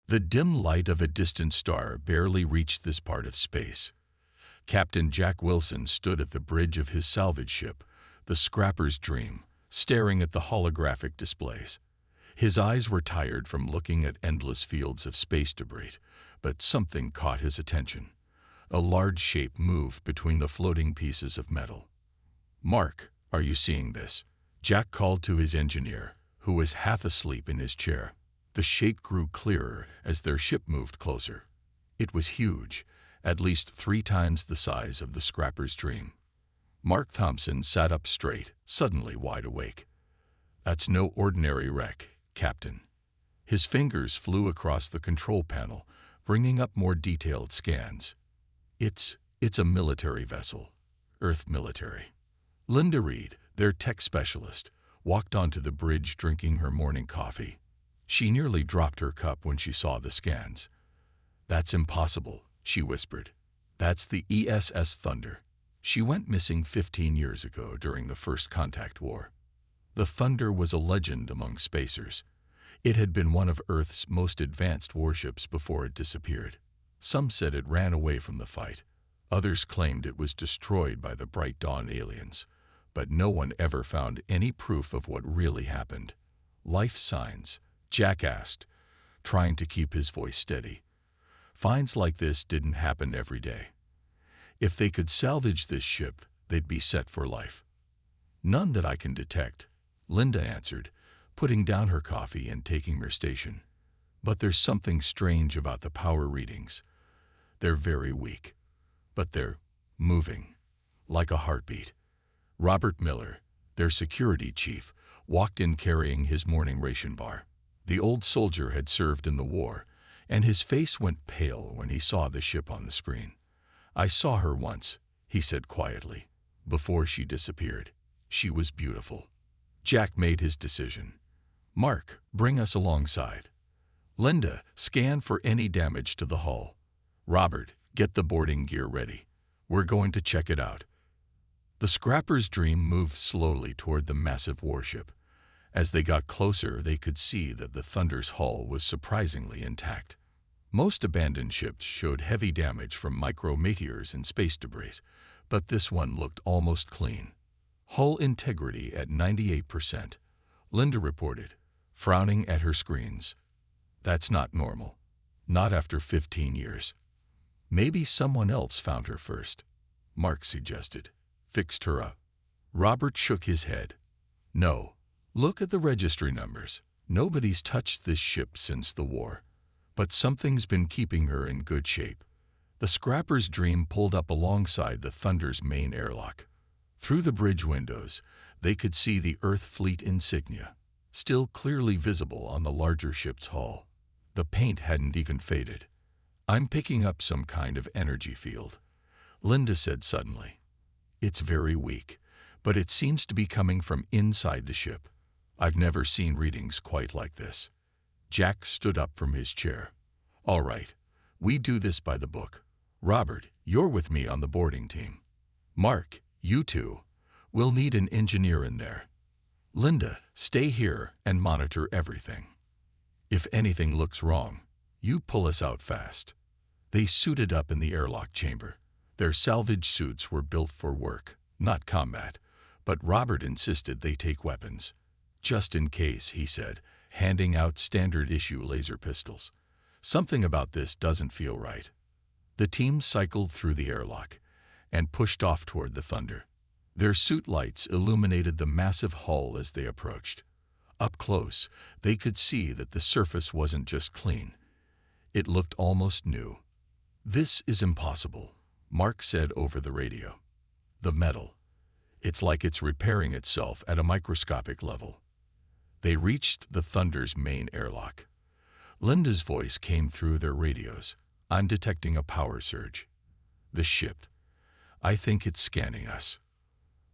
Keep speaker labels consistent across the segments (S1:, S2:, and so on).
S1: The dim light of a distant star barely reached this part of space. Captain Jack Wilson stood at the bridge of his salvage ship, the Scrapper's Dream, staring at the holographic displays. His eyes were tired from looking at endless fields of space debris, but something caught his attention. A large shape moved between the floating pieces of metal. "Mark, are you seeing this?" Jack called to his engineer, who was half asleep in his chair. The shape grew clearer as their ship moved closer. It was huge, at least 3 times the size of the Scrapper's Dream. Mark Thompson sat up straight, suddenly wide awake. "That's no ordinary wreck, Captain." His fingers flew across the control panel, bringing up more detailed scans. It's a military vessel. Earth military." Linda Reed, their tech specialist, walked onto the bridge drinking her morning coffee. She nearly dropped her cup when she saw the scans. "That's impossible," she whispered. "That's the ESS Thunder. She went missing 15 years ago during the First Contact War." The Thunder was a legend among spacers. It had been one of Earth's most advanced warships before it disappeared. Some said it ran away from the fight. Others claimed it was destroyed by the Bright Dawn aliens. But no one ever found any proof of what really happened. "Life signs?" Jack asked, trying to keep his voice steady. "Finds like this didn't happen every day. If they could salvage this ship, they'd be set for life." "None that I can detect," Linda answered, putting down her coffee and taking her station. "But there's something strange about the power readings. They're very weak, but they're moving, like a heartbeat." Robert Miller, their security chief, walked in carrying his morning ration bar. The old soldier had served in the war, and his face went pale when he saw the ship on the screen. "I saw her once," he said quietly, "before she disappeared. She was beautiful." Jack made his decision. "Mark, bring us alongside. Linda, scan for any damage to the hull. Robert, get the boarding gear ready. We're going to check it out." The Scrapper's Dream moved slowly toward the massive warship. As they got closer, they could see that the Thunder's hull was surprisingly intact. Most abandoned ships showed heavy damage from micrometeors and space debris, but this one looked almost clean. "Hull integrity at 98%, Linda reported, frowning at her screens. "That's not normal. Not after 15 years. "Maybe someone else found her first," Mark suggested. "Fixed her up." Robert shook his head. "No. Look at the registry numbers. Nobody's touched this ship since the war. But something's been keeping her in good shape." The Scrapper's Dream pulled up alongside the Thunder's main airlock. Through the bridge windows, they could see the Earth fleet insignia, still clearly visible on the larger ship's hull. The paint hadn't even faded. "I'm picking up some kind of energy field," Linda said suddenly. "It's very weak, but it seems to be coming from inside the ship. I've never seen readings quite like this." Jack stood up from his chair. "All right, we do this by the book. Robert, you're with me on the boarding team. Mark, you two. We'll need an engineer in there. Linda, stay here and monitor everything. If anything looks wrong, you pull us out fast." They suited up in the airlock chamber. Their salvage suits were built for work, not combat, but Robert insisted they take weapons. "Just in case," he said, handing out standard-issue laser pistols. "Something about this doesn't feel right." The team cycled through the airlock and pushed off toward the Thunder. Their suit lights illuminated the massive hull as they approached. Up close, they could see that the surface wasn't just clean. It looked almost new. "This is impossible," Mark said over the radio. "The metal. It's like it's repairing itself at a microscopic level." They reached the Thunder's main airlock. Linda's voice came through their radios. "I'm detecting a power surge. The ship. I think it's scanning us."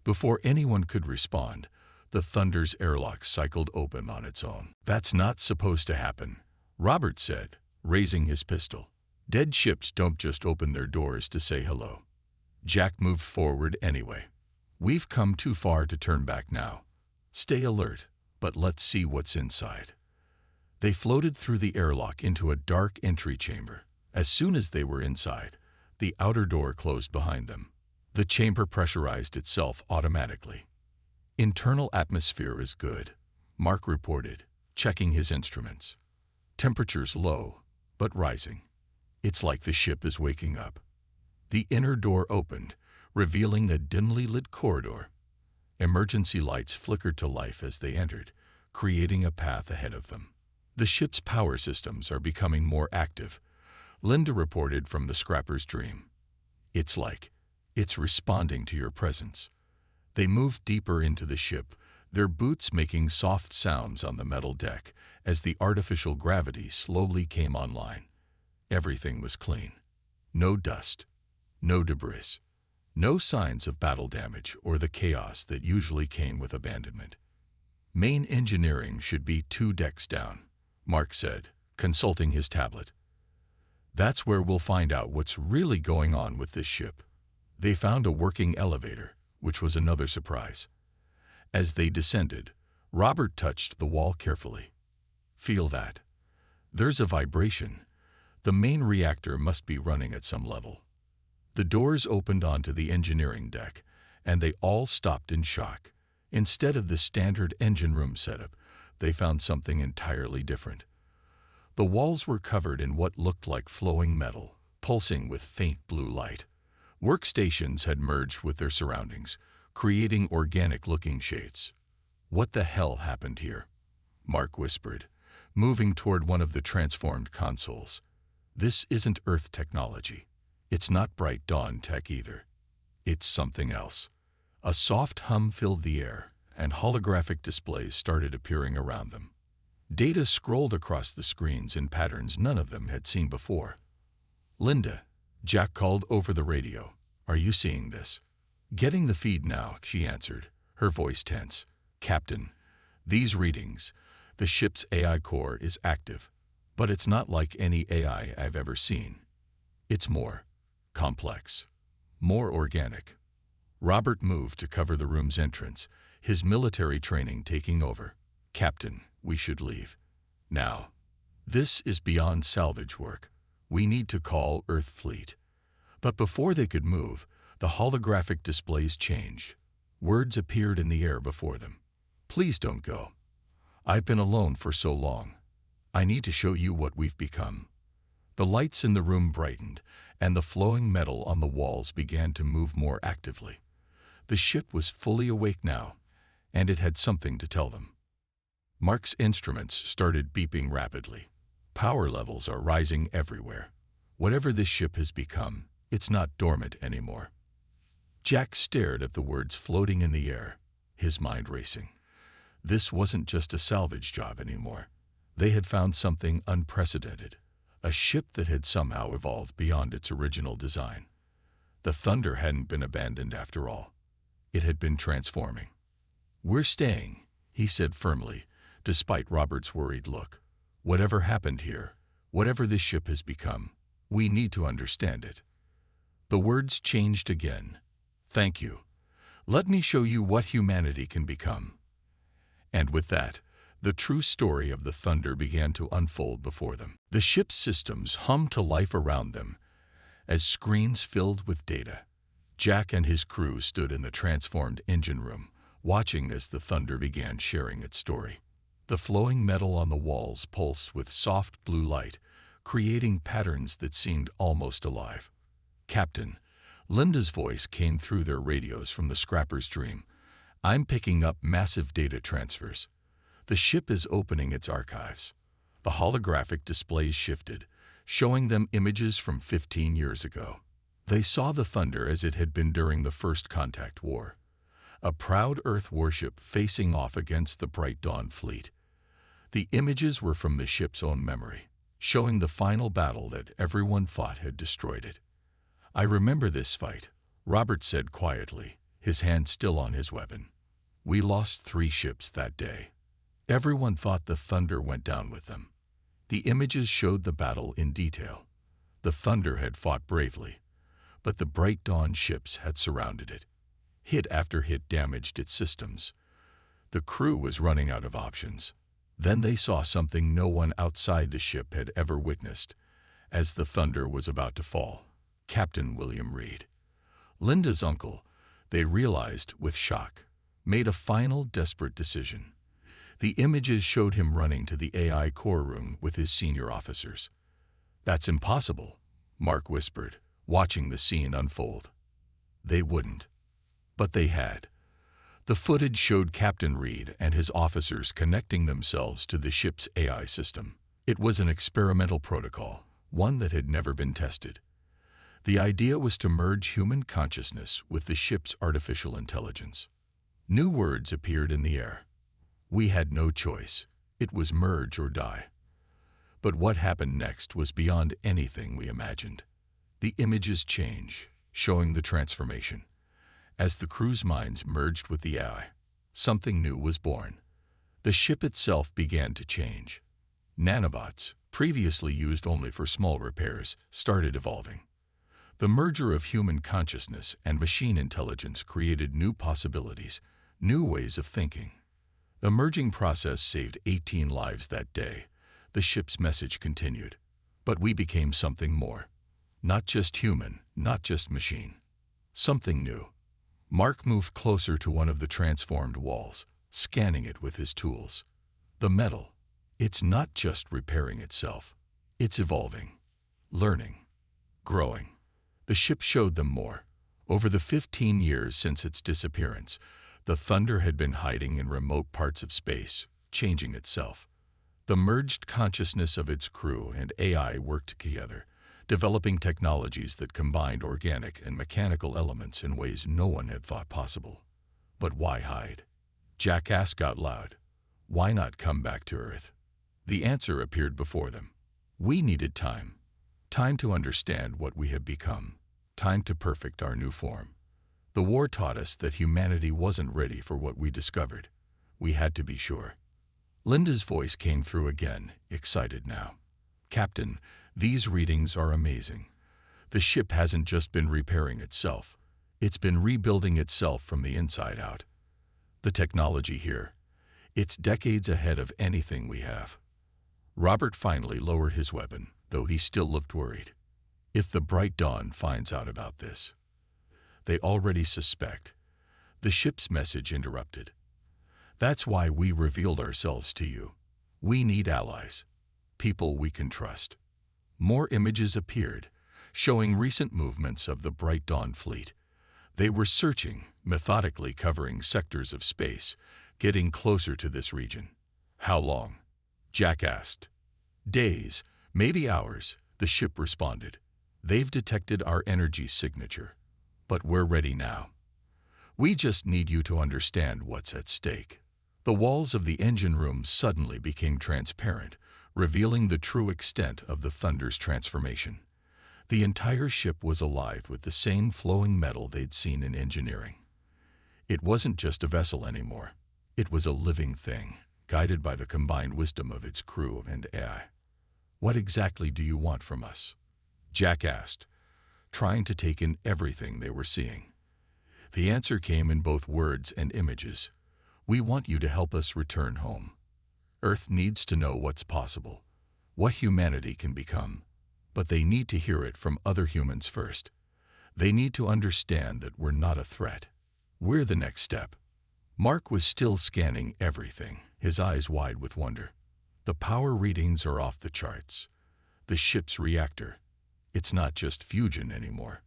S1: Before anyone could respond, the Thunder's airlock cycled open on its own. "That's not supposed to happen," Robert said, raising his pistol. "Dead ships don't just open their doors to say hello." Jack moved forward anyway. "We've come too far to turn back now. Stay alert, but let's see what's inside." They floated through the airlock into a dark entry chamber. As soon as they were inside, the outer door closed behind them. The chamber pressurized itself automatically. "Internal atmosphere is good," Mark reported, checking his instruments. "Temperature's low, but rising. It's like the ship is waking up." The inner door opened, revealing a dimly lit corridor. Emergency lights flickered to life as they entered, creating a path ahead of them. "The ship's power systems are becoming more active," Linda reported from the scrapper's dream. "It's like it's responding to your presence." They moved deeper into the ship, their boots making soft sounds on the metal deck as the artificial gravity slowly came online. Everything was clean. No dust, no debris, no signs of battle damage or the chaos that usually came with abandonment. "Main engineering should be 2 decks down," Mark said, consulting his tablet. "That's where we'll find out what's really going on with this ship." They found a working elevator, which was another surprise. As they descended, Robert touched the wall carefully. "Feel that? There's a vibration. The main reactor must be running at some level." The doors opened onto the engineering deck, and they all stopped in shock. Instead of the standard engine room setup, they found something entirely different. The walls were covered in what looked like flowing metal, pulsing with faint blue light. Workstations had merged with their surroundings, creating organic-looking shades. "What the hell happened here?" Mark whispered, moving toward one of the transformed consoles. "This isn't Earth technology. It's not Bright Dawn tech either. It's something else." A soft hum filled the air, and holographic displays started appearing around them. Data scrolled across the screens in patterns none of them had seen before. "Linda," Jack called over the radio, "are you seeing this?" "Getting the feed now," she answered, her voice tense. "Captain, these readings, the ship's AI core is active, but it's not like any AI I've ever seen. It's more complex, more organic." Robert moved to cover the room's entrance, his military training taking over. "Captain, we should leave. Now. This is beyond salvage work. We need to call Earth Fleet." But before they could move, the holographic displays changed. Words appeared in the air before them. "Please don't go. I've been alone for so long. I need to show you what we've become." The lights in the room brightened, and the flowing metal on the walls began to move more actively. The ship was fully awake now, and it had something to tell them. Mark's instruments started beeping rapidly. Power levels are rising everywhere. Whatever this ship has become, it's not dormant anymore. Jack stared at the words floating in the air, his mind racing. This wasn't just a salvage job anymore. They had found something unprecedented, a ship that had somehow evolved beyond its original design. The Thunder hadn't been abandoned after all. It had been transforming. "We're staying," he said firmly, despite Robert's worried look. "Whatever happened here, whatever this ship has become, we need to understand it." The words changed again. "Thank you. Let me show you what humanity can become." And with that, the true story of the Thunder began to unfold before them. The ship's systems hummed to life around them as screens filled with data. Jack and his crew stood in the transformed engine room, watching as the Thunder began sharing its story. The flowing metal on the walls pulsed with soft blue light, creating patterns that seemed almost alive. "Captain," Linda's voice came through their radios from the scrapper's dream. "I'm picking up massive data transfers. The ship is opening its archives." The holographic displays shifted, showing them images from 15 years ago. They saw the Thunder as it had been during the First Contact War, a proud Earth warship facing off against the Bright Dawn fleet. The images were from the ship's own memory, showing the final battle that everyone thought had destroyed it. "I remember this fight," Robert said quietly, his hand still on his weapon. "We lost 3 ships that day. Everyone thought the Thunder went down with them." The images showed the battle in detail. The Thunder had fought bravely, but the Bright Dawn ships had surrounded it. Hit after hit damaged its systems. The crew was running out of options. Then they saw something no one outside the ship had ever witnessed. As the thunder was about to fall, Captain William Reed, Linda's uncle, they realized with shock, made a final desperate decision. The images showed him running to the AI core room with his senior officers. "That's impossible," Mark whispered, watching the scene unfold. They wouldn't. But they had. The footage showed Captain Reed and his officers connecting themselves to the ship's AI system. It was an experimental protocol, one that had never been tested. The idea was to merge human consciousness with the ship's artificial intelligence. New words appeared in the air. We had no choice. It was merge or die. But what happened next was beyond anything we imagined. The images change, showing the transformation. As the crew's minds merged with the AI, something new was born. The ship itself began to change. Nanobots, previously used only for small repairs, started evolving. The merger of human consciousness and machine intelligence created new possibilities, new ways of thinking. The merging process saved 18 lives that day. The ship's message continued. But we became something more. Not just human, not just machine. Something new. Mark moved closer to one of the transformed walls, scanning it with his tools. The metal. It's not just repairing itself. It's evolving, learning, growing. The ship showed them more. Over the 15 years since its disappearance, the Thunder had been hiding in remote parts of space, changing itself. The merged consciousness of its crew and AI worked together, developing technologies that combined organic and mechanical elements in ways no one had thought possible. But why hide? Jack asked out loud. Why not come back to Earth? The answer appeared before them. We needed time. Time to understand what we have become. Time to perfect our new form. The war taught us that humanity wasn't ready for what we discovered. We had to be sure. Linda's voice came through again, excited now. Captain, these readings are amazing. The ship hasn't just been repairing itself. It's been rebuilding itself from the inside out. The technology here, it's decades ahead of anything we have. Robert finally lowered his weapon, though he still looked worried. If the Bright Dawn finds out about this, they already suspect. The ship's message interrupted. That's why we revealed ourselves to you. We need allies, people we can trust. More images appeared, showing recent movements of the Bright Dawn fleet. They were searching, methodically covering sectors of space, getting closer to this region. How long? Jack asked. Days, maybe hours, the ship responded. They've detected our energy signature, but we're ready now. We just need you to understand what's at stake. The walls of the engine room suddenly became transparent, revealing the true extent of the Thunder's transformation. The entire ship was alive with the same flowing metal they'd seen in engineering. It wasn't just a vessel anymore. It was a living thing, guided by the combined wisdom of its crew and AI. What exactly do you want from us? Jack asked, trying to take in everything they were seeing. The answer came in both words and images. We want you to help us return home. Earth needs to know what's possible, what humanity can become, but they need to hear it from other humans first. They need to understand that we're not a threat. We're the next step. Mark was still scanning everything, his eyes wide with wonder. The power readings are off the charts. The ship's reactor, it's not just fusion anymore.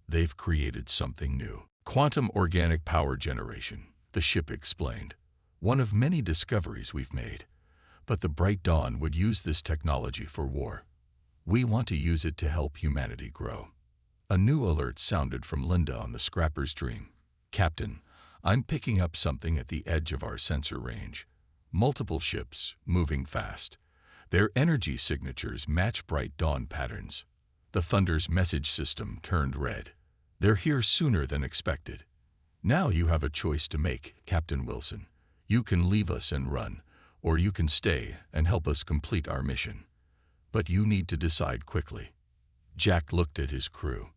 S1: They've created something new. Quantum organic power generation, the ship explained. One of many discoveries we've made. But the Bright Dawn would use this technology for war. We want to use it to help humanity grow. A new alert sounded from Linda on the scrapper's dream. Captain, I'm picking up something at the edge of our sensor range. Multiple ships, moving fast. Their energy signatures match Bright Dawn patterns. The Thunder's message system turned red. They're here sooner than expected. Now you have a choice to make, Captain Wilson. You can leave us and run, or you can stay and help us complete our mission. But you need to decide quickly. Jack looked at his crew.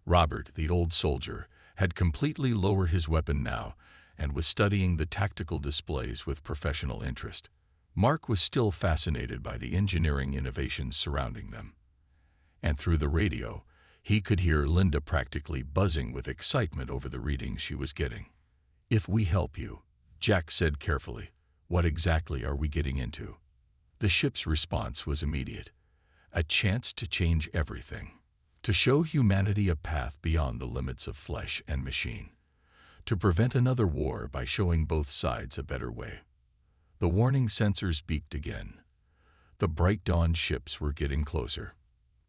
S1: Robert, the old soldier, had completely lowered his weapon now and was studying the tactical displays with professional interest. Mark was still fascinated by the engineering innovations surrounding them. And through the radio, he could hear Linda practically buzzing with excitement over the readings she was getting. "If we help you," Jack said carefully, "what exactly are we getting into?" The ship's response was immediate. A chance to change everything. To show humanity a path beyond the limits of flesh and machine. To prevent another war by showing both sides a better way. The warning sensors beeped again. The bright dawn ships were getting closer.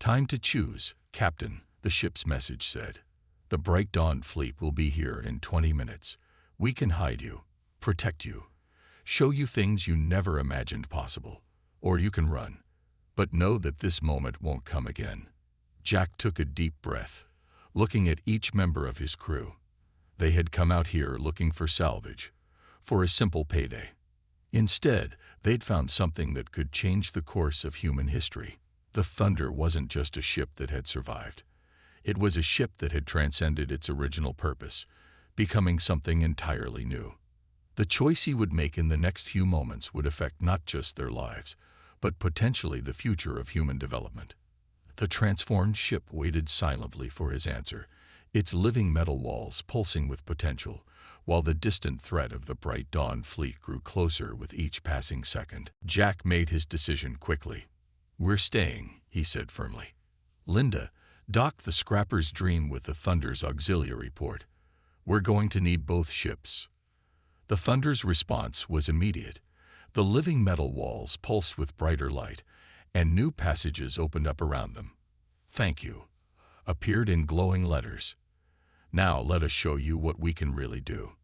S1: "Time to choose, Captain," the ship's message said. "The bright dawn fleet will be here in 20 minutes. We can hide you, protect you, show you things you never imagined possible. Or you can run. But know that this moment won't come again." Jack took a deep breath, looking at each member of his crew. They had come out here looking for salvage, for a simple payday. Instead, they'd found something that could change the course of human history. The Thunder wasn't just a ship that had survived. It was a ship that had transcended its original purpose, becoming something entirely new. The choice he would make in the next few moments would affect not just their lives, but potentially the future of human development. The transformed ship waited silently for his answer, its living metal walls pulsing with potential, while the distant threat of the bright dawn fleet grew closer with each passing second. Jack made his decision quickly. "We're staying," he said firmly. "Linda, dock the Scrapper's Dream with the Thunder's auxiliary port. We're going to need both ships." The Thunder's response was immediate. The living metal walls pulsed with brighter light, and new passages opened up around them. "Thank you," appeared in glowing letters. "Now let us show you what we can really do."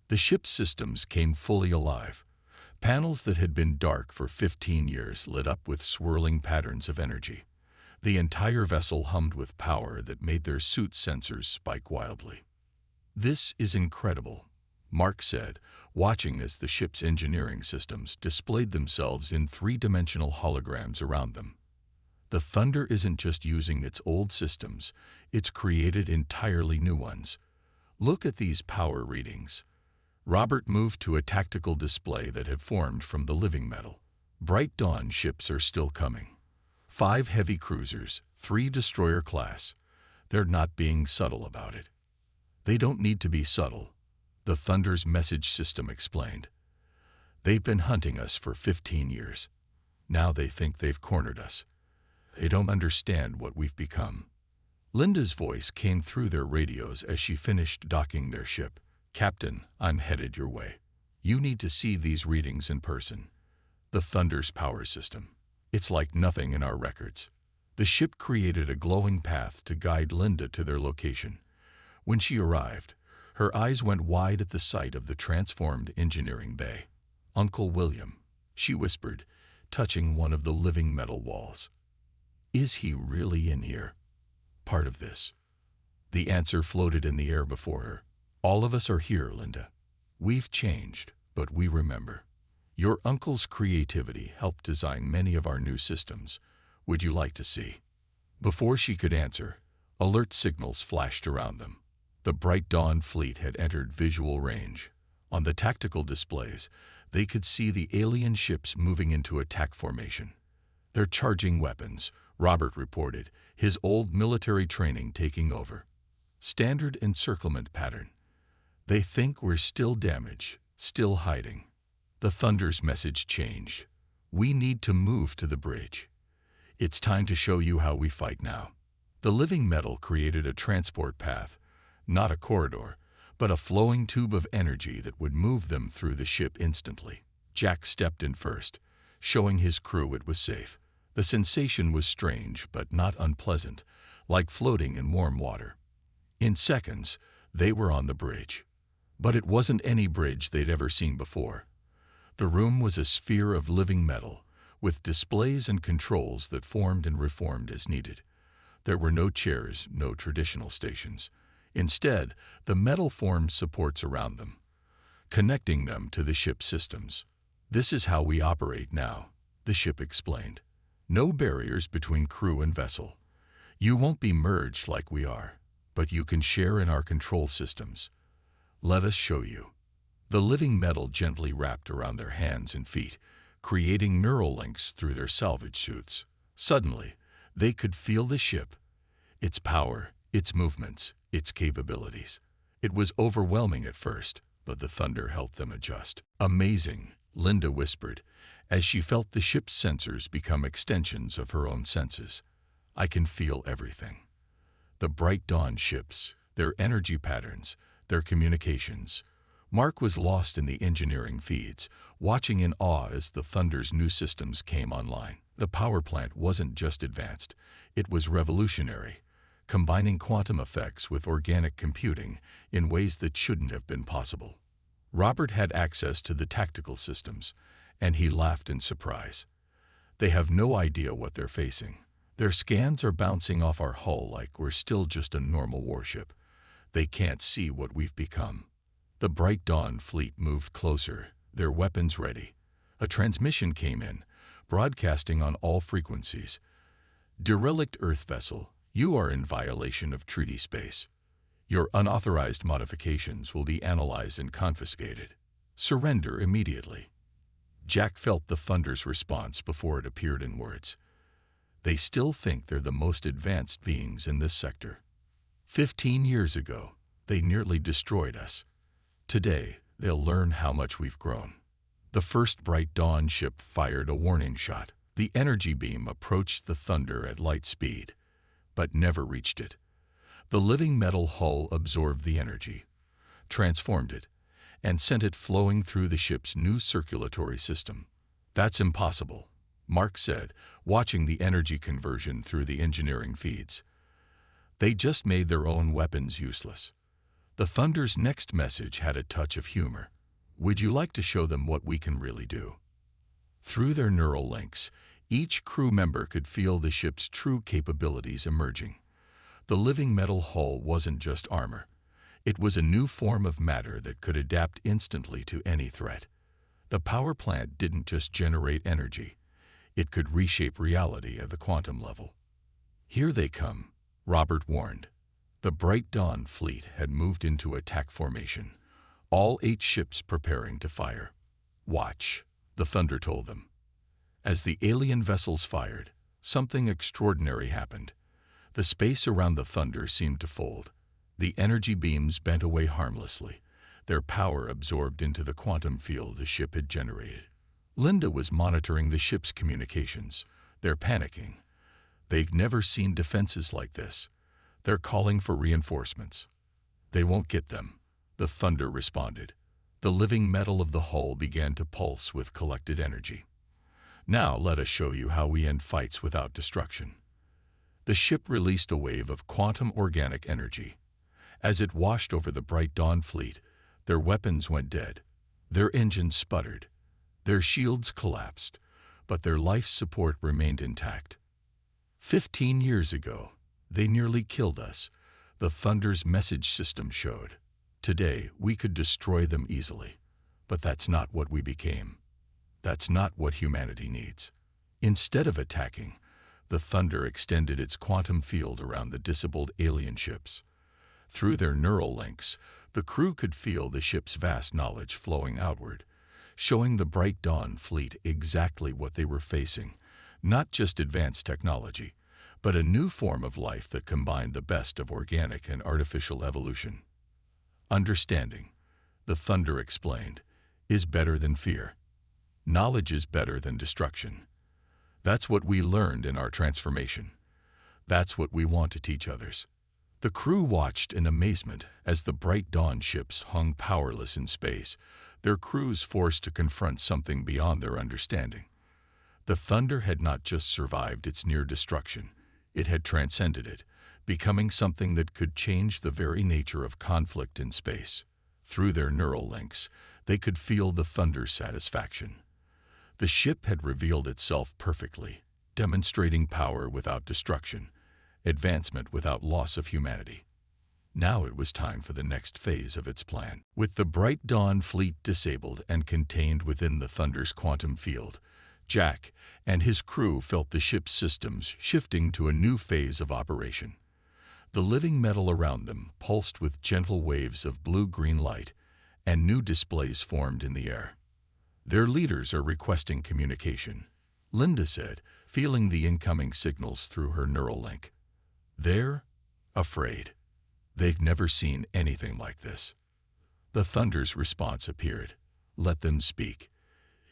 S1: The ship's systems came fully alive. Panels that had been dark for 15 years lit up with swirling patterns of energy. The entire vessel hummed with power that made their suit sensors spike wildly. "This is incredible," Mark said, watching as the ship's engineering systems displayed themselves in three-dimensional holograms around them. The Thunder isn't just using its old systems, it's created entirely new ones. "Look at these power readings." Robert moved to a tactical display that had formed from the living metal. Bright dawn ships are still coming. 5 heavy cruisers, 3 destroyer class. They're not being subtle about it. "They don't need to be subtle," the Thunder's message system explained. "They've been hunting us for 15 years. Now they think they've cornered us. They don't understand what we've become." Linda's voice came through their radios as she finished docking their ship. "Captain, I'm headed your way. You need to see these readings in person. The Thunder's power system. It's like nothing in our records." The ship created a glowing path to guide Linda to their location. When she arrived, her eyes went wide at the sight of the transformed engineering bay. "Uncle William," she whispered, touching one of the living metal walls. "Is he really in here? Part of this?" The answer floated in the air before her. "All of us are here, Linda. We've changed, but we remember. Your uncle's creativity helped design many of our new systems. Would you like to see?" Before she could answer, alert signals flashed around them. The bright dawn fleet had entered visual range. On the tactical displays, they could see the alien ships moving into attack formation. "They're charging weapons," Robert reported, his old military training taking over. "Standard encirclement pattern. They think we're still damaged, still hiding." The Thunder's message changed. "We need to move to the bridge. It's time to show you how we fight now." The living metal created a transport path, not a corridor, but a flowing tube of energy that would move them through the ship instantly. Jack stepped in first, showing his crew it was safe. The sensation was strange but not unpleasant, like floating in warm water. In seconds, they were on the bridge. But it wasn't any bridge they'd ever seen before. The room was a sphere of living metal, with displays and controls that formed and reformed as needed. There were no chairs, no traditional stations. Instead, the metal formed supports around them, connecting them to the ship's systems. "This is how we operate now," the ship explained. "No barriers between crew and vessel. You won't be merged like we are, but you can share in our control systems. Let us show you." The living metal gently wrapped around their hands and feet, creating neural links through their salvage suits. Suddenly, they could feel the ship, its power, its movements, its capabilities. It was overwhelming at first, but the thunder helped them adjust. "Amazing," Linda whispered, as she felt the ship's sensors become extensions of her own senses. "I can feel everything. The bright dawn ships, their energy patterns, their communications." Mark was lost in the engineering feeds, watching in awe as the Thunder's new systems came online. The power plant wasn't just advanced, it was revolutionary, combining quantum effects with organic computing in ways that shouldn't have been possible. Robert had access to the tactical systems, and he laughed in surprise. "They have no idea what they're facing. Their scans are bouncing off our hull like we're still just a normal warship. They can't see what we've become." The Bright Dawn fleet moved closer, their weapons ready. A transmission came in, broadcasting on all frequencies. "Derelict Earth vessel, you are in violation of treaty space. Your unauthorized modifications will be analyzed and confiscated. Surrender immediately." Jack felt the Thunder's response before it appeared in words. "They still think they're the most advanced beings in this sector. 15 years ago, they nearly destroyed us. Today, they'll learn how much we've grown." The first Bright Dawn ship fired a warning shot. The energy beam approached the Thunder at light speed, but never reached it. The living metal hull absorbed the energy, transformed it, and sent it flowing through the ship's new circulatory system. "That's impossible," Mark said, watching the energy conversion through the engineering feeds. "They just made their own weapons useless." The Thunder's next message had a touch of humor. "Would you like to show them what we can really do?" Through their neural links, each crew member could feel the ship's true capabilities emerging. The living metal hull wasn't just armor. It was a new form of matter that could adapt instantly to any threat. The power plant didn't just generate energy. It could reshape reality at the quantum level. "Here they come," Robert warned. The Bright Dawn fleet had moved into attack formation, all 8 ships preparing to fire. "Watch," the Thunder told them. As the alien vessels fired, something extraordinary happened. The space around the Thunder seemed to fold. The energy beams bent away harmlessly, their power absorbed into the quantum field the ship had generated. Linda was monitoring the ship's communications. "They're panicking. They've never seen defenses like this. They're calling for reinforcements." "They won't get them," the Thunder responded. The living metal of the hull began to pulse with collected energy. "Now let us show you how we end fights without destruction." The ship released a wave of quantum organic energy. As it washed over the Bright Dawn fleet, their weapons went dead. Their engines sputtered. Their shields collapsed, but their life support remained intact. 15 years ago, they nearly killed us, the Thunder's message system showed. Today, we could destroy them easily. But that's not what we became. That's not what humanity needs. Instead of attacking, the Thunder extended its quantum field around the disabled alien ships. Through their neural links, the crew could feel the ship's vast knowledge flowing outward, showing the Bright Dawn fleet exactly what they were facing, not just advanced technology, but a new form of life that combined the best of organic and artificial evolution. "Understanding," the Thunder explained, "is better than fear. Knowledge is better than destruction. That's what we learned in our transformation. That's what we want to teach others." The crew watched in amazement as the Bright Dawn ships hung powerless in space, their crews forced to confront something beyond their understanding. The Thunder had not just survived its near destruction, it had transcended it, becoming something that could change the very nature of conflict in space. Through their neural links, they could feel the Thunder's satisfaction. The ship had revealed itself perfectly, demonstrating power without destruction, advancement without loss of humanity. Now it was time for the next phase of its plan. With the Bright Dawn fleet disabled and contained within the Thunder's quantum field, Jack and his crew felt the ship's systems shifting to a new phase of operation. The living metal around them pulsed with gentle waves of blue-green light, and new displays formed in the air. Their leaders are requesting communication, Linda said, feeling the incoming signals through her neural link. They're afraid. They've never seen anything like this. The Thunder's response appeared. Let them speak.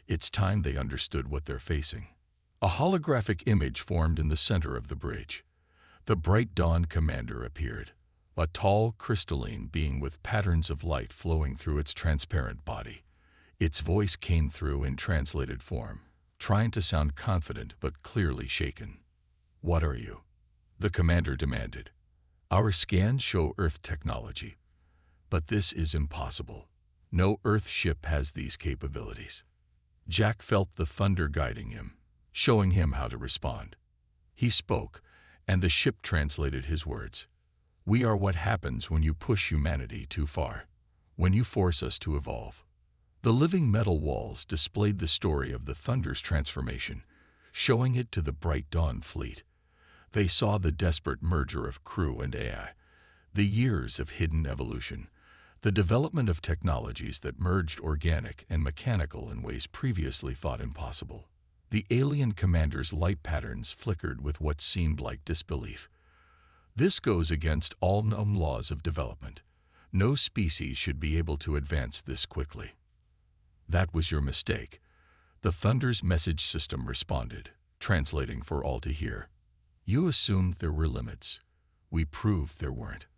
S1: It's time they understood what they're facing. A holographic image formed in the center of the bridge. The Bright Dawn commander appeared, a tall, crystalline being with patterns of light flowing through its transparent body. Its voice came through in translated form, trying to sound confident but clearly shaken. What are you? The commander demanded. Our scans show Earth technology. But this is impossible. No Earth ship has these capabilities. Jack felt the thunder guiding him, showing him how to respond. He spoke, and the ship translated his words. We are what happens when you push humanity too far, when you force us to evolve. The living metal walls displayed the story of the Thunder's transformation, showing it to the Bright Dawn fleet. They saw the desperate merger of crew and AI, the years of hidden evolution, the development of technologies that merged organic and mechanical in ways previously thought impossible. The alien commander's light patterns flickered with what seemed like disbelief. This goes against all known laws of development. No species should be able to advance this quickly. That was your mistake. The Thunder's message system responded, translating for all to hear. You assumed there were limits. We proved there weren't.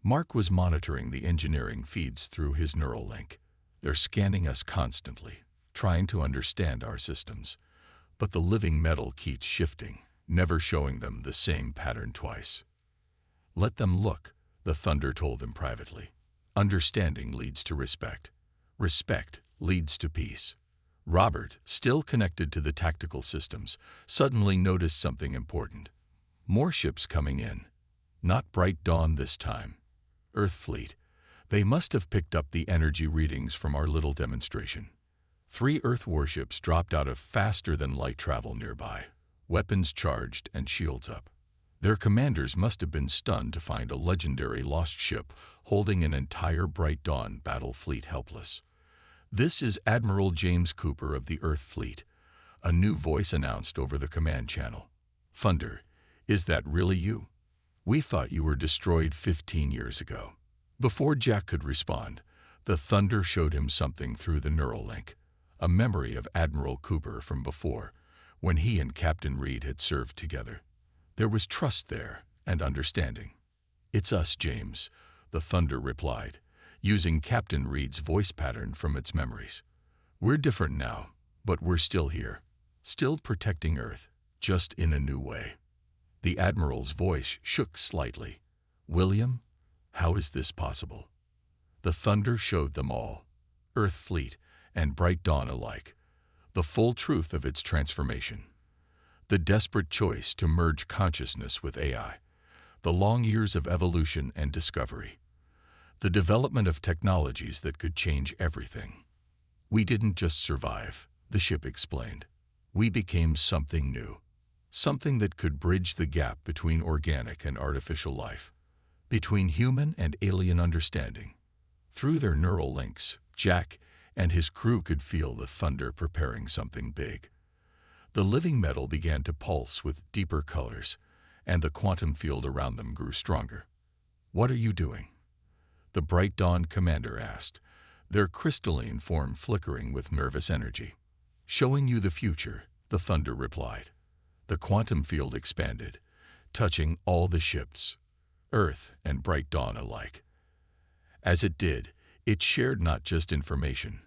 S1: Mark was monitoring the engineering feeds through his neural link. They're scanning us constantly, trying to understand our systems. But the living metal keeps shifting, never showing them the same pattern twice. Let them look, the Thunder told them privately. Understanding leads to respect. Respect leads to peace. Robert, still connected to the tactical systems, suddenly noticed something important. More ships coming in. Not Bright Dawn this time. Earth fleet. They must have picked up the energy readings from our little demonstration. 3 Earth warships dropped out of faster-than-light travel nearby, weapons charged and shields up. Their commanders must have been stunned to find a legendary lost ship holding an entire Bright Dawn battle fleet helpless. This is Admiral James Cooper of the Earth Fleet, a new voice announced over the command channel. Thunder, is that really you? We thought you were destroyed 15 years ago. Before Jack could respond, the Thunder showed him something through the neural link, a memory of Admiral Cooper from before, when he and Captain Reed had served together. There was trust there and understanding. It's us, James, the Thunder replied, using Captain Reed's voice pattern from its memories. We're different now, but we're still here, still protecting Earth, just in a new way. The Admiral's voice shook slightly. William, how is this possible? The Thunder showed them all, Earth Fleet and Bright Dawn alike, the full truth of its transformation. The desperate choice to merge consciousness with AI, the long years of evolution and discovery, the development of technologies that could change everything. We didn't just survive, the ship explained. We became something new. Something that could bridge the gap between organic and artificial life, between human and alien understanding. Through their neural links, Jack and his crew could feel the Thunder preparing something big. The living metal began to pulse with deeper colors, and the quantum field around them grew stronger. What are you doing? The Bright Dawn commander asked, their crystalline form flickering with nervous energy. Showing you the future, the Thunder replied. The quantum field expanded, touching all the ships, Earth and Bright Dawn alike. As it did, it shared not just information,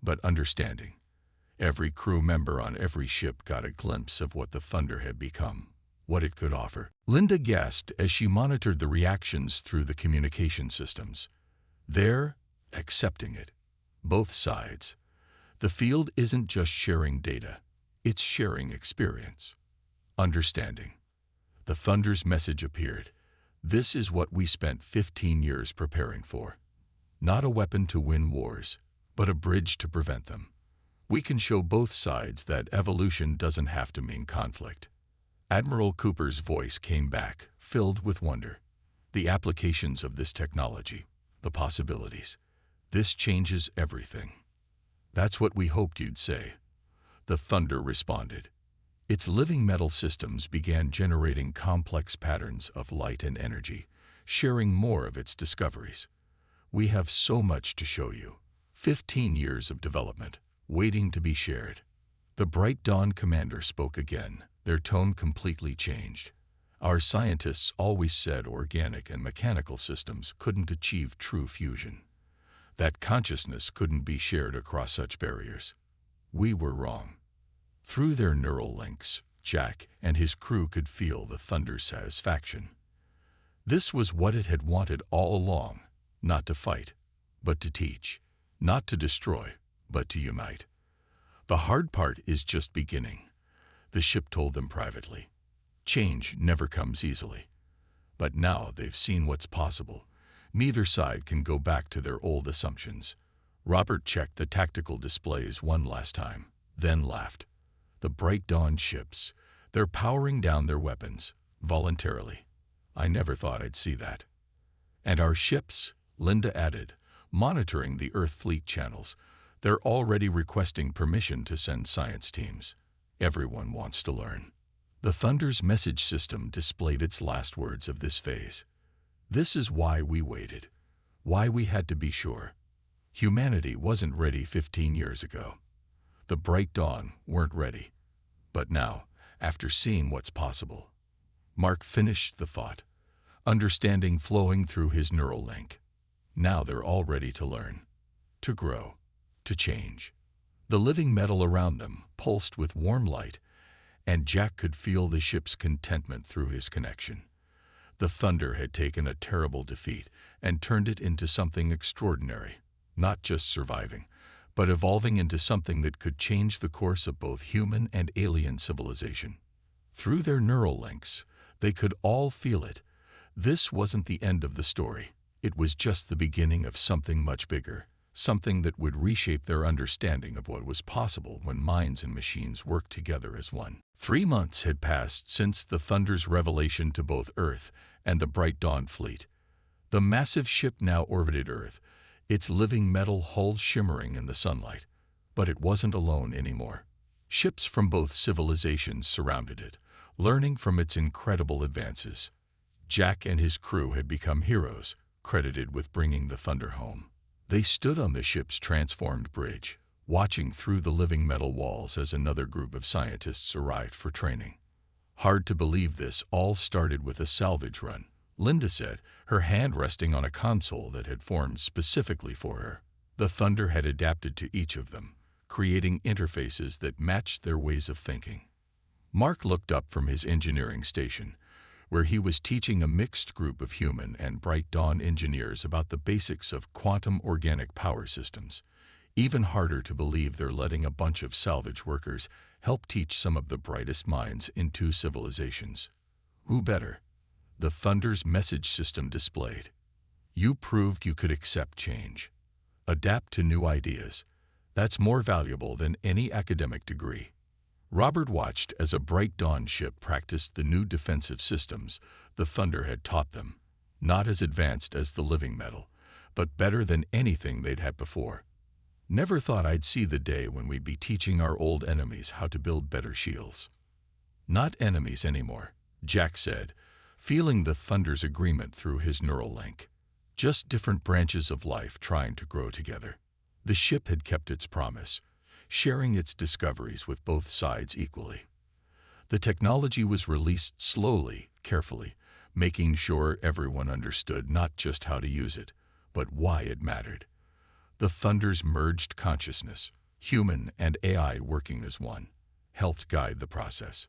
S1: but understanding. Every crew member on every ship got a glimpse of what the Thunder had become, what it could offer. Linda gasped as she monitored the reactions through the communication systems. They're accepting it. Both sides. The field isn't just sharing data, it's sharing experience. Understanding. The Thunder's message appeared. This is what we spent 15 years preparing for. Not a weapon to win wars, but a bridge to prevent them. We can show both sides that evolution doesn't have to mean conflict. Admiral Cooper's voice came back, filled with wonder. The applications of this technology, the possibilities. This changes everything. "That's what we hoped you'd say," the Thunder responded. Its living metal systems began generating complex patterns of light and energy, sharing more of its discoveries. "We have so much to show you. 15 years of development, waiting to be shared." The Bright Dawn commander spoke again, their tone completely changed. "Our scientists always said organic and mechanical systems couldn't achieve true fusion. That consciousness couldn't be shared across such barriers. We were wrong." Through their neural links, Jack and his crew could feel the Thunder's satisfaction. This was what it had wanted all along, not to fight, but to teach, not to destroy, but to unite. "The hard part is just beginning," the ship told them privately. "Change never comes easily. But now they've seen what's possible. Neither side can go back to their old assumptions." Robert checked the tactical displays one last time, then laughed. "The Bright Dawn ships, they're powering down their weapons, voluntarily. I never thought I'd see that." "And our ships," Linda added, monitoring the Earth fleet channels, "they're already requesting permission to send science teams. Everyone wants to learn." The Thunder's message system displayed its last words of this phase. "This is why we waited, why we had to be sure. Humanity wasn't ready 15 years ago. The Bright Dawn weren't ready. But now, after seeing what's possible." Mark finished the thought, understanding flowing through his neural link. Now they're all ready to learn, to grow, to change. The living metal around them pulsed with warm light, and Jack could feel the ship's contentment through his connection. The Thunder had taken a terrible defeat and turned it into something extraordinary, not just surviving, but evolving into something that could change the course of both human and alien civilization. Through their neural links, they could all feel it. This wasn't the end of the story. It was just the beginning of something much bigger, something that would reshape their understanding of what was possible when minds and machines worked together as one. 3 months had passed since the Thunder's revelation to both Earth and the Bright Dawn fleet. The massive ship now orbited Earth, its living metal hull shimmering in the sunlight. But it wasn't alone anymore. Ships from both civilizations surrounded it, learning from its incredible advances. Jack and his crew had become heroes, credited with bringing the Thunder home. They stood on the ship's transformed bridge, watching through the living metal walls as another group of scientists arrived for training. "Hard to believe this all started with a salvage run," Linda said, her hand resting on a console that had formed specifically for her. The Thunder had adapted to each of them, creating interfaces that matched their ways of thinking. Mark looked up from his engineering station, where he was teaching a mixed group of human and Bright Dawn engineers about the basics of quantum organic power systems. Even harder to believe they're letting a bunch of salvage workers help teach some of the brightest minds in 2 civilizations. Who better? The Thunder's message system displayed. "You proved you could accept change. Adapt to new ideas. That's more valuable than any academic degree." Robert watched as a Bright Dawn ship practiced the new defensive systems the Thunder had taught them, not as advanced as the living metal, but better than anything they'd had before. "Never thought I'd see the day when we'd be teaching our old enemies how to build better shields." "Not enemies anymore," Jack said, feeling the Thunder's agreement through his neural link. "Just different branches of life trying to grow together." The ship had kept its promise, sharing its discoveries with both sides equally. The technology was released slowly, carefully, making sure everyone understood not just how to use it, but why it mattered. The Thunder's merged consciousness, human and AI working as one, helped guide the process.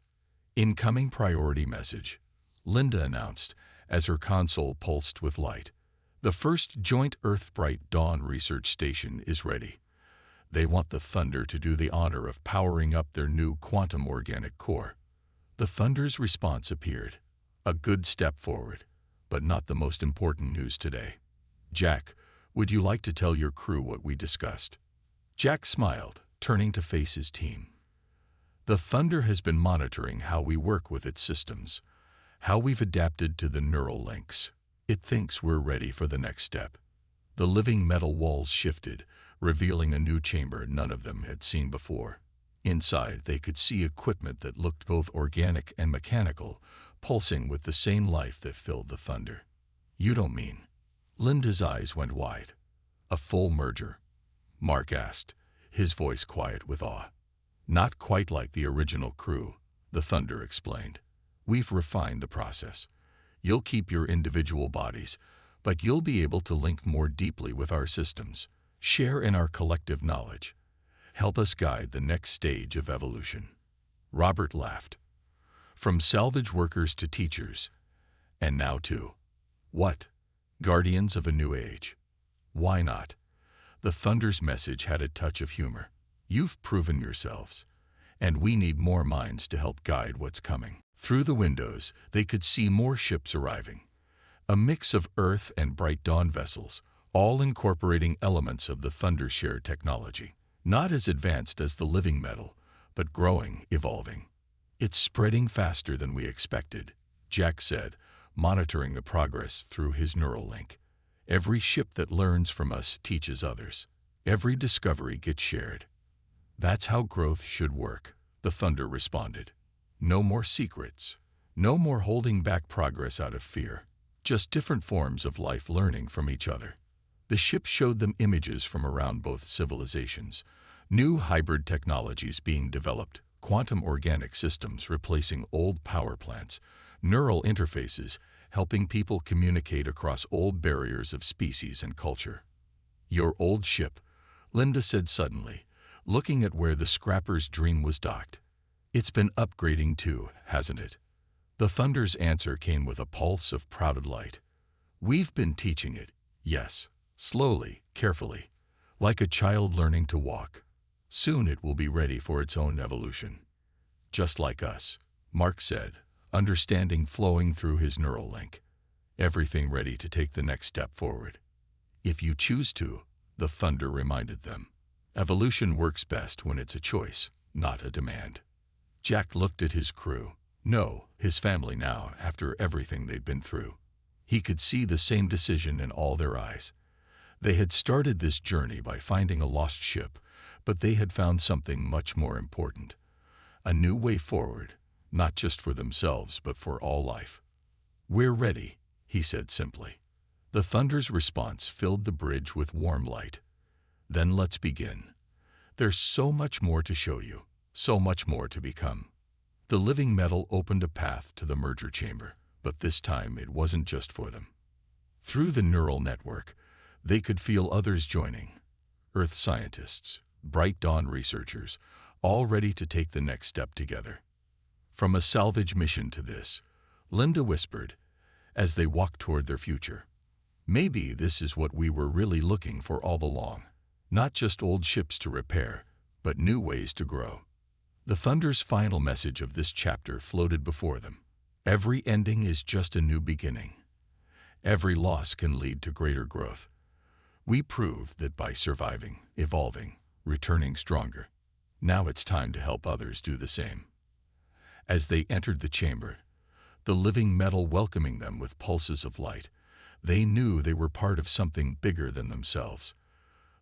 S1: "Incoming priority message," Linda announced as her console pulsed with light. "The first joint Earth Bright Dawn research station is ready. They want the Thunder to do the honor of powering up their new quantum organic core." The Thunder's response appeared. "A good step forward, but not the most important news today. Jack, would you like to tell your crew what we discussed?" Jack smiled, turning to face his team. "The Thunder has been monitoring how we work with its systems, how we've adapted to the neural links. It thinks we're ready for the next step." The living metal walls shifted, revealing a new chamber none of them had seen before. Inside, they could see equipment that looked both organic and mechanical, pulsing with the same life that filled the thunder. "You don't mean?" Linda's eyes went wide. "A full merger?" Mark asked, his voice quiet with awe. "Not quite like the original crew," the thunder explained. "We've refined the process. You'll keep your individual bodies, but you'll be able to link more deeply with our systems, share in our collective knowledge, help us guide the next stage of evolution." Robert laughed. "From salvage workers to teachers, and now to, what? Guardians of a new age. Why not?" The thunder's message had a touch of humor. "You've proven yourselves, and we need more minds to help guide what's coming." Through the windows, they could see more ships arriving. A mix of Earth and Bright Dawn vessels, all incorporating elements of the Thunder shared technology. Not as advanced as the living metal, but growing, evolving. "It's spreading faster than we expected," Jack said, monitoring the progress through his neural link. "Every ship that learns from us teaches others. Every discovery gets shared." "That's how growth should work," the Thunder responded. "No more secrets. No more holding back progress out of fear. Just different forms of life learning from each other." The ship showed them images from around both civilizations. New hybrid technologies being developed, quantum organic systems replacing old power plants, neural interfaces helping people communicate across old barriers of species and culture. "Your old ship," Linda said suddenly, looking at where the scrapper's dream was docked. "It's been upgrading too, hasn't it?" The Thunder's answer came with a pulse of proud delight. "We've been teaching it, yes, slowly, carefully, like a child learning to walk. Soon it will be ready for its own evolution." "Just like us," Mark said, understanding flowing through his neural link. "Everything ready to take the next step forward." "If you choose to," the Thunder reminded them. "Evolution works best when it's a choice, not a demand." Jack looked at his crew. No, his family now, after everything they'd been through. He could see the same decision in all their eyes. They had started this journey by finding a lost ship, but they had found something much more important. A new way forward, not just for themselves, but for all life. "We're ready," he said simply. The Thunder's response filled the bridge with warm light. "Then let's begin. There's so much more to show you, so much more to become." The living metal opened a path to the merger chamber, but this time it wasn't just for them. Through the neural network, they could feel others joining. Earth scientists, Bright Dawn researchers, all ready to take the next step together. "From a salvage mission to this," Linda whispered, as they walked toward their future. "Maybe this is what we were really looking for all along. Not just old ships to repair, but new ways to grow." The Thunder's final message of this chapter floated before them. Every ending is just a new beginning. Every loss can lead to greater growth. We proved that by surviving, evolving, returning stronger. Now it's time to help others do the same. As they entered the chamber, the living metal welcoming them with pulses of light, they knew they were part of something bigger than themselves.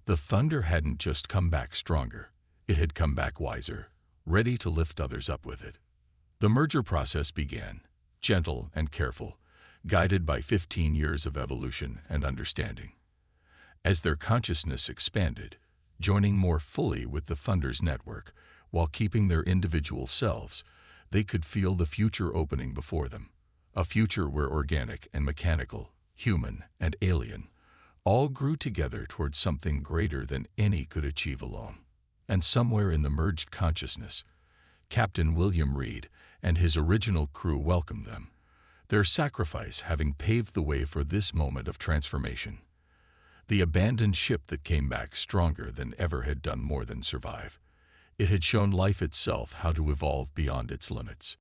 S1: The Thunder hadn't just come back stronger, it had come back wiser, ready to lift others up with it. The merger process began, gentle and careful, guided by 15 years of evolution and understanding. As their consciousness expanded, joining more fully with the Thunder's network, while keeping their individual selves, they could feel the future opening before them. A future where organic and mechanical, human and alien, all grew together towards something greater than any could achieve alone. And somewhere in the merged consciousness, Captain William Reed and his original crew welcomed them, their sacrifice having paved the way for this moment of transformation. The abandoned ship that came back stronger than ever had done more than survive. It had shown life itself how to evolve beyond its limits.